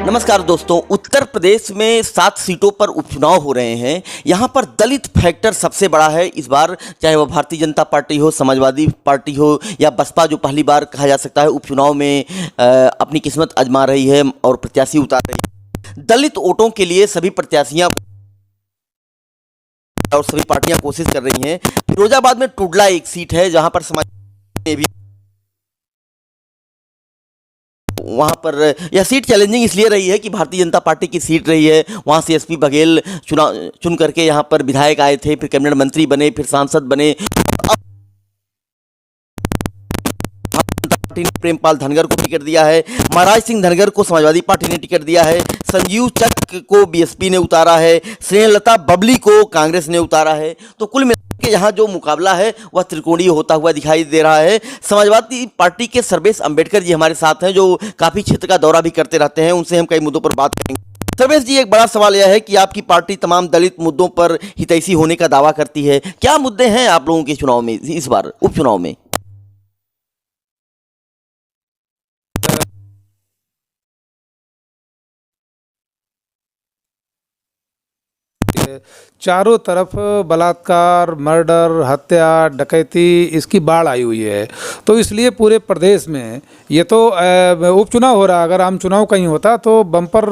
नमस्कार दोस्तों, उत्तर प्रदेश में 7 सीटों पर उपचुनाव हो रहे हैं। यहाँ पर दलित फैक्टर सबसे बड़ा है इस बार, चाहे वह भारतीय जनता पार्टी हो, समाजवादी पार्टी हो या बसपा, जो पहली बार कहा जा सकता है उपचुनाव में अपनी किस्मत आजमा रही है और प्रत्याशी उतार रही है। दलित वोटों के लिए सभी प्रत्याशियां और सभी पार्टियां कोशिश कर रही हैं। फिरोजाबाद में टुडला एक सीट है जहां पर समाज ने भी वहां पर यह सीट चैलेंजिंग इसलिए रही है कि भारतीय जनता पार्टी की सीट रही है। वहां से एसपी बघेल चुन करके यहां पर विधायक आए थे, फिर कैबिनेट मंत्री बने, फिर सांसद बने। अब पार्टी ने प्रेमपाल धनगर को टिकट दिया है, महाराज सिंह धनगर को समाजवादी पार्टी ने टिकट दिया है, संजीव चक को बीएसपी ने उतारा है, स्नेहलता बबली को कांग्रेस ने उतारा है। तो कुल कि यहाँ जो मुकाबला है वह त्रिकोणीय होता हुआ दिखाई दे रहा है। समाजवादी पार्टी के सर्वेश अंबेडकर जी हमारे साथ हैं, जो काफ़ी क्षेत्र का दौरा भी करते रहते हैं। उनसे हम कई मुद्दों पर बात करेंगे। सर्वेश जी, एक बड़ा सवाल यह है कि आपकी पार्टी तमाम दलित मुद्दों पर हितैषी होने का दावा करती है। क्या मुद्दे हैं आप लोगों के चुनाव में, इस बार उपचुनाव में? चारों तरफ बलात्कार, मर्डर, हत्या, डकैती, इसकी बाढ़ आई हुई है। तो इसलिए पूरे प्रदेश में ये तो उपचुनाव हो रहा है। अगर आम चुनाव कहीं होता तो बम्पर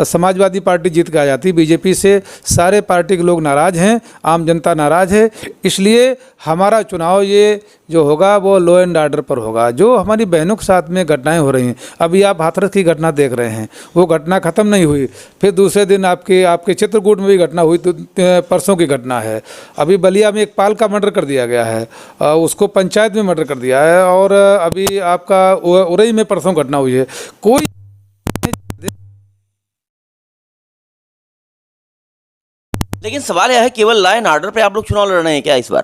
समाजवादी पार्टी जीत के आ जाती। बीजेपी से सारे पार्टी के लोग नाराज़ हैं, आम जनता नाराज़ है। इसलिए हमारा चुनाव ये जो होगा वो लॉ एंड ऑर्डर पर होगा। जो हमारी बहनों के साथ में घटनाएं हो रही हैं, अभी आप हाथरस की घटना देख रहे हैं, वो घटना ख़त्म नहीं हुई। फिर दूसरे दिन आपके चित्रकूट में भी घटना हुई, तो परसों की घटना है। अभी बलिया में एक पाल का मर्डर कर दिया गया है, उसको पंचायत में मर्डर कर दिया है। और अभी आपका उरई में परसों घटना हुई है। कोई लेकिन सवाल यह है, केवल लॉ एंड ऑर्डर पे आप लोग चुनाव लड़ रहे हैं क्या इस बार?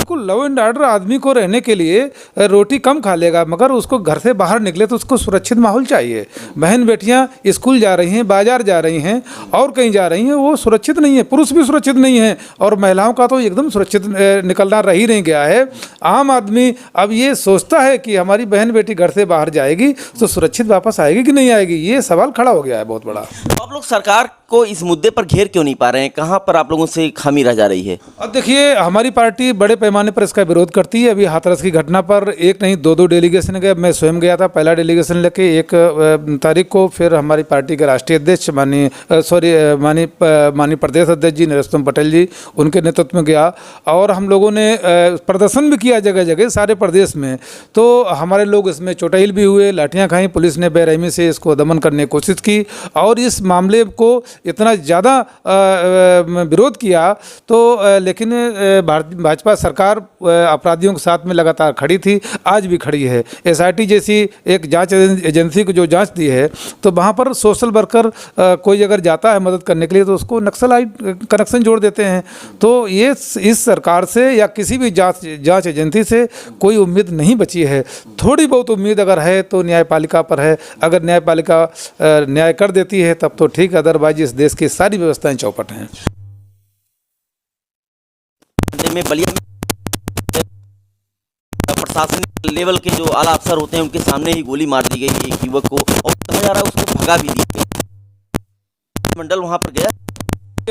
लॉ एंड ऑर्डर आदमी को रहने के लिए रोटी कम खा लेगा, मगर उसको घर से बाहर निकले तो उसको सुरक्षित माहौल चाहिए। बहन बेटियां स्कूल जा रही हैं, बाजार जा रही हैं और कहीं जा रही हैं, वो सुरक्षित नहीं है। पुरुष भी सुरक्षित नहीं है और महिलाओं का तो एकदम सुरक्षित निकलना रह ही नहीं गया है। आम आदमी अब ये सोचता है कि हमारी बहन बेटी घर से बाहर जाएगी तो सुरक्षित वापस आएगी कि नहीं आएगी, ये सवाल खड़ा हो गया है बहुत बड़ा। तो आप लोग सरकार को इस मुद्दे पर घेर क्यों नहीं पा रहे हैं? कहाँ पर आप लोगों से खामी रह जा रही है? अब देखिए, हमारी पार्टी बड़े पैमाने पर इसका विरोध करती है। अभी हाथरस की घटना पर एक नहीं दो डेलीगेशन गए। मैं स्वयं गया था, पहला डेलीगेशन लेके 1 तारीख को। फिर हमारी पार्टी के राष्ट्रीय अध्यक्ष माननीय प्रदेश अध्यक्ष जी नरोत्तम पटेल जी, उनके नेतृत्व में गया और हम लोगों ने प्रदर्शन भी किया जगह जगह सारे प्रदेश में। तो हमारे लोग इसमें चोटिल भी हुए, लाठियाँ खाई, पुलिस ने बेरहमी से इसको दमन करने की कोशिश की और इस मामले को इतना ज़्यादा विरोध किया। तो लेकिन भाजपा सरकार अपराधियों के साथ में लगातार खड़ी थी, आज भी खड़ी है। एसआईटी जैसी एक जांच एजेंसी को जो जांच दी है, तो वहाँ पर सोशल वर्कर कोई अगर जाता है मदद करने के लिए तो उसको नक्सलाइट कनेक्शन जोड़ देते हैं। तो ये इस सरकार से या किसी भी जांच एजेंसी से कोई उम्मीद नहीं बची है। थोड़ी बहुत उम्मीद अगर है तो न्यायपालिका पर है। अगर न्यायपालिका न्याय कर देती है तब तो ठीक, अदरवाइज इस देश की सारी व्यवस्थाएं चौपट हैं। में बलिया में प्रशासन लेवल के जो आला अफसर होते हैं उनके सामने ही गोली मार दी गई एक युवक को, और समझ आ रहा है उसको भगा भी दिया गया। मंडल वहां पर गया।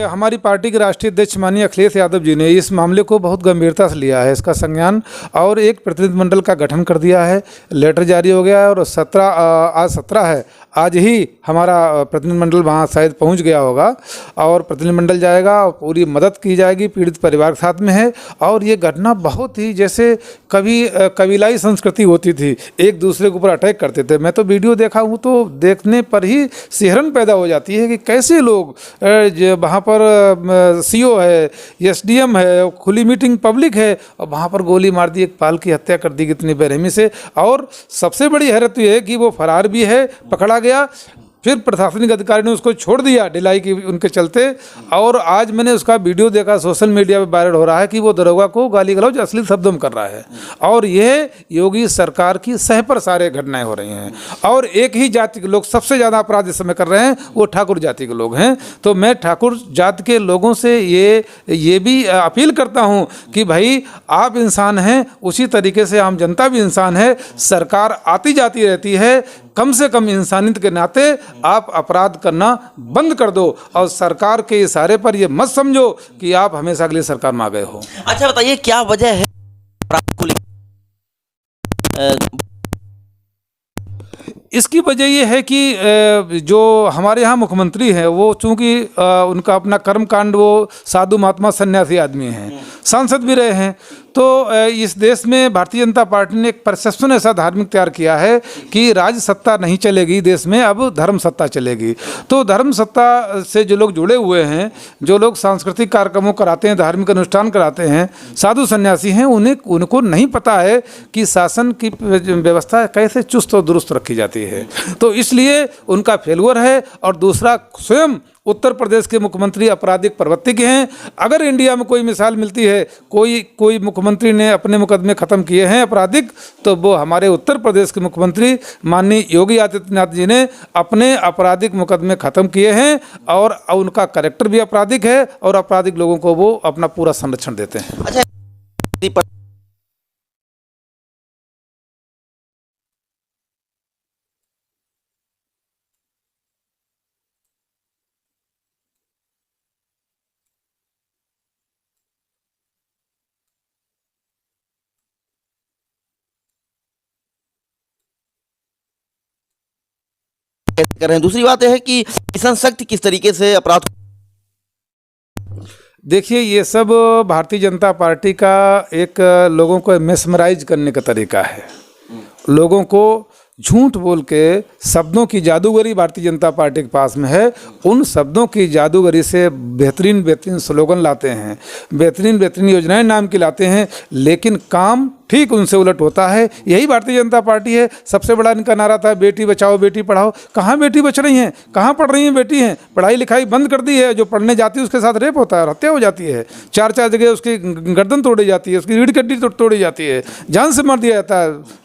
हमारी पार्टी के राष्ट्रीय अध्यक्ष माननीय अखिलेश यादव जी ने इस मामले को बहुत गंभीरता से लिया है, इसका संज्ञान, और एक प्रतिनिधिमंडल का गठन कर दिया है। लेटर जारी हो गया है और आज 17 है, आज ही हमारा प्रतिनिधिमंडल वहाँ शायद पहुँच गया होगा और प्रतिनिधिमंडल जाएगा और पूरी मदद की जाएगी। पीड़ित परिवार के साथ में है। और ये घटना बहुत ही जैसे कबीलाई संस्कृति होती थी, एक दूसरे के ऊपर अटैक करते थे। मैं तो वीडियो देखा हूँ तो देखने पर ही सिहरन पैदा हो जाती है कि कैसे लोग वहाँ पर सीओ है, एसडीएम है, खुली मीटिंग पब्लिक है, और वहाँ पर गोली मार दी, एक पाल की हत्या कर दी कितनी बेरहमी से। और सबसे बड़ी हैरत ये है कि वो फरार भी है, पकड़ा गया, फिर प्रशासनिक अधिकारी ने उसको छोड़ दिया ढिलाई की उनके चलते। और आज मैंने उसका वीडियो देखा, सोशल मीडिया पे वायरल हो रहा है कि वो दरोगा को गाली गलौज अश्लील शब्दों में कर रहा है। और यह योगी सरकार की सह पर सारे घटनाएं हो रही हैं। और एक ही जाति के लोग सबसे ज़्यादा अपराध इस समय कर रहे हैं, वो ठाकुर जाति के लोग हैं। तो मैं ठाकुर जाति के लोगों से ये भी अपील करता हूँ कि भाई आप इंसान हैं, उसी तरीके से आम जनता भी इंसान है। सरकार आती जाती रहती है, कम से कम इंसानियत के नाते आप अपराध करना बंद कर दो और सरकार के इशारे पर ये मत समझो कि आप हमेशा के लिए सरकार में आ गए हो। अच्छा बताइए, क्या वजह है अपराध को लेकर? इसकी वजह ये है कि जो हमारे यहाँ मुख्यमंत्री हैं वो चूंकि उनका अपना कर्मकांड, वो साधु महात्मा सन्यासी आदमी हैं, सांसद भी रहे हैं, तो इस देश में भारतीय जनता पार्टी ने एक परसेप्शन ऐसा धार्मिक तैयार किया है कि राज सत्ता नहीं चलेगी देश में, अब धर्म सत्ता चलेगी। तो धर्म सत्ता से जो लोग जुड़े हुए हैं, जो लोग सांस्कृतिक कार्यक्रमों कराते हैं, धार्मिक अनुष्ठान कराते हैं, साधु सन्यासी हैं, उनको नहीं पता है कि शासन की व्यवस्था कैसे चुस्त और दुरुस्त रखी जाती है। तो इसलिए उनका फेलुअर है। और दूसरा, स्वयं उत्तर प्रदेश के मुख्यमंत्री आपराधिक प्रवृत्ति के हैं। अगर इंडिया में कोई मिसाल मिलती है, कोई मुख्यमंत्री ने अपने मुकदमे ख़त्म किए हैं आपराधिक, तो वो हमारे उत्तर प्रदेश के मुख्यमंत्री माननीय योगी आदित्यनाथ जी ने अपने आपराधिक मुकदमे ख़त्म किए हैं। और उनका कैरेक्टर भी आपराधिक है और आपराधिक लोगों को वो अपना पूरा संरक्षण देते हैं। अच्छा, कैसे कर रहे हैं? दूसरी बात यह है कि मिशन शक्ति किस तरीके से अपराध। देखिए, ये सब भारतीय जनता पार्टी का एक लोगों को मेस्मराइज करने का तरीका है। लोगों को झूठ बोल के शब्दों की जादूगरी भारतीय जनता पार्टी के पास में है। उन शब्दों की जादूगरी से बेहतरीन बेहतरीन स्लोगन लाते हैं, बेहतरीन बेहतरीन योजनाएं नाम की लाते हैं, लेकिन काम ठीक उनसे उलट होता है। यही भारतीय जनता पार्टी है। सबसे बड़ा इनका नारा था बेटी बचाओ बेटी पढ़ाओ। कहाँ बेटी बच रही हैं, कहाँ पढ़ रही हैं बेटी हैं? पढ़ाई लिखाई बंद कर दी है। जो पढ़ने जाती है उसके साथ रेप होता है, हत्या हो जाती है, चार जगह उसकी गर्दन तोड़ी जाती है, उसकी रीढ़ की हड्डी तोड़ी जाती है, जान से मार दिया जाता है,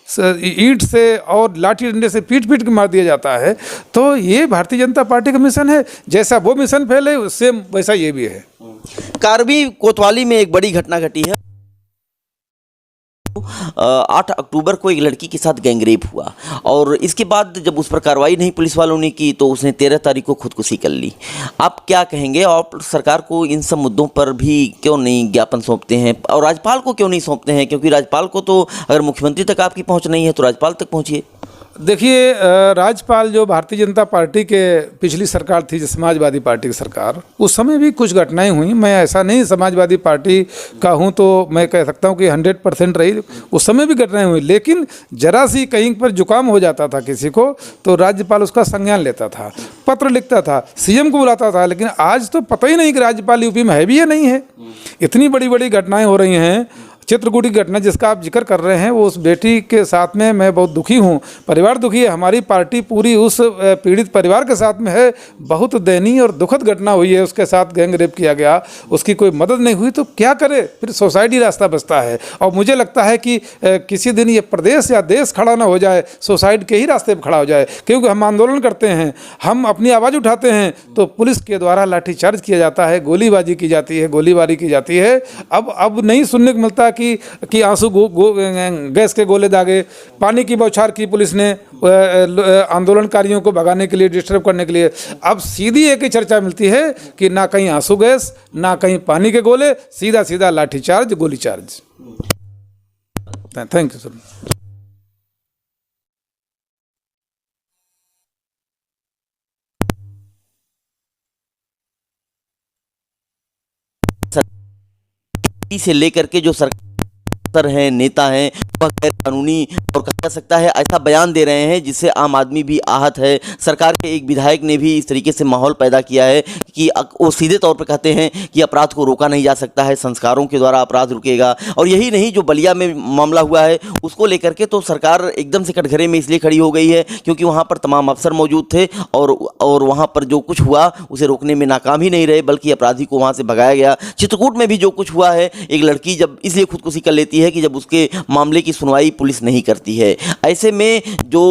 ईंट से और लाठी डंडे से पीट पीट के मार दिया जाता है। तो ये भारतीय जनता पार्टी का मिशन है। जैसा वो मिशन फैले उससे वैसा ये भी है। कारबी कोतवाली में एक बड़ी घटना घटी है। 8 अक्टूबर को एक लड़की के साथ गैंगरेप हुआ और इसके बाद जब उस पर कार्रवाई नहीं पुलिस वालों ने की तो उसने 13 तारीख को खुदकुशी कर ली। आप क्या कहेंगे? और सरकार को इन सब मुद्दों पर भी क्यों नहीं ज्ञापन सौंपते हैं और राज्यपाल को क्यों नहीं सौंपते हैं? क्योंकि राज्यपाल को तो अगर मुख्यमंत्री तक आपकी पहुंच नहीं है तो राज्यपाल तक पहुंचिए। देखिए, राज्यपाल जो भारतीय जनता पार्टी के पिछली सरकार थी, जो समाजवादी पार्टी की सरकार, उस समय भी कुछ घटनाएं हुई। मैं ऐसा नहीं समाजवादी पार्टी का हूं तो मैं कह सकता हूं कि 100% रही, उस समय भी घटनाएं हुई। लेकिन जरा सी कहीं पर जुकाम हो जाता था किसी को तो राज्यपाल उसका संज्ञान लेता था, पत्र लिखता था, सीएम को बुलाता था। लेकिन आज तो पता ही नहीं कि राज्यपाल यूपी में है भी या नहीं है। इतनी बड़ी बड़ी घटनाएं हो रही हैं। चित्रकूट की घटना जिसका आप जिक्र कर रहे हैं, वो उस बेटी के साथ में मैं बहुत दुखी हूँ, परिवार दुखी है। हमारी पार्टी पूरी उस पीड़ित परिवार के साथ में है। बहुत दयनीय और दुखद घटना हुई है, उसके साथ गैंग रेप किया गया, उसकी कोई मदद नहीं हुई तो क्या करे? फिर सोसाइटी रास्ता बचता है। और मुझे लगता है कि किसी दिन ये प्रदेश या देश खड़ा ना हो जाए, सोसाइटी के ही रास्ते पर खड़ा हो जाए। क्योंकि हम आंदोलन करते हैं, हम अपनी आवाज़ उठाते हैं तो पुलिस के द्वारा लाठीचार्ज किया जाता है, गोलीबाजी की जाती है, गोलीबारी की जाती है। अब नहीं सुनने को मिलता कि आंसू गैस के गोले दागे, पानी की बौछार की पुलिस ने आंदोलनकारियों को भगाने के लिए, डिस्टर्ब करने के लिए। अब सीधी एक ही चर्चा मिलती है कि ना कहीं आंसू गैस, ना कहीं पानी के गोले, सीधा सीधा लाठीचार्ज, गोली चार्ज। Thank you sir. से लेकर के जो सरकार हैं, नेता हैं, वह गैर कानूनी और कहा जा सकता है ऐसा बयान दे रहे हैं जिससे आम आदमी भी आहत है। सरकार के एक विधायक ने भी इस तरीके से माहौल पैदा किया है कि वो सीधे तौर पर कहते हैं कि अपराध को रोका नहीं जा सकता है, संस्कारों के द्वारा अपराध रुकेगा। और यही नहीं, जो बलिया में मामला हुआ है उसको लेकर के तो सरकार एकदम से कटघरे में इसलिए खड़ी हो गई है क्योंकि वहाँ पर तमाम अफसर मौजूद थे और वहाँ पर जो कुछ हुआ उसे रोकने में नाकाम ही नहीं रहे, बल्कि अपराधी को वहाँ से भगाया गया। चित्रकूट में भी जो कुछ हुआ है, एक लड़की जब इसलिए खुदकुशी कर लेती है कि जब उसके मामले की सुनवाई पुलिस नहीं करती करती है। ऐसे में जो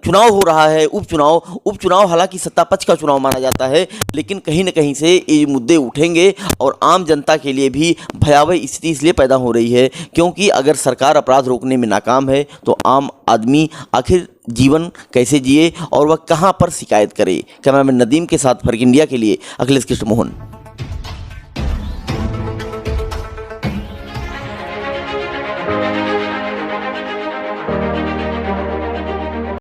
चुनाव हो रहा है, उपचुनाव हालांकि सत्ता पक्ष का चुनाव माना जाता है, लेकिन कहीं न कहीं से ये मुद्दे उठेंगे और आम जनता के लिए भी भयावह स्थिति इसलिए पैदा हो रही है क्योंकि अगर सरकार अपराध रोकने में नाकाम है तो आम आदमी आखिर जीवन कैसे जिए और वह कहां पर शिकायत करे। कैमरामैन नदीम के साथ फर्क इंडिया के लिए अखिलेश कृष्ण मोहन।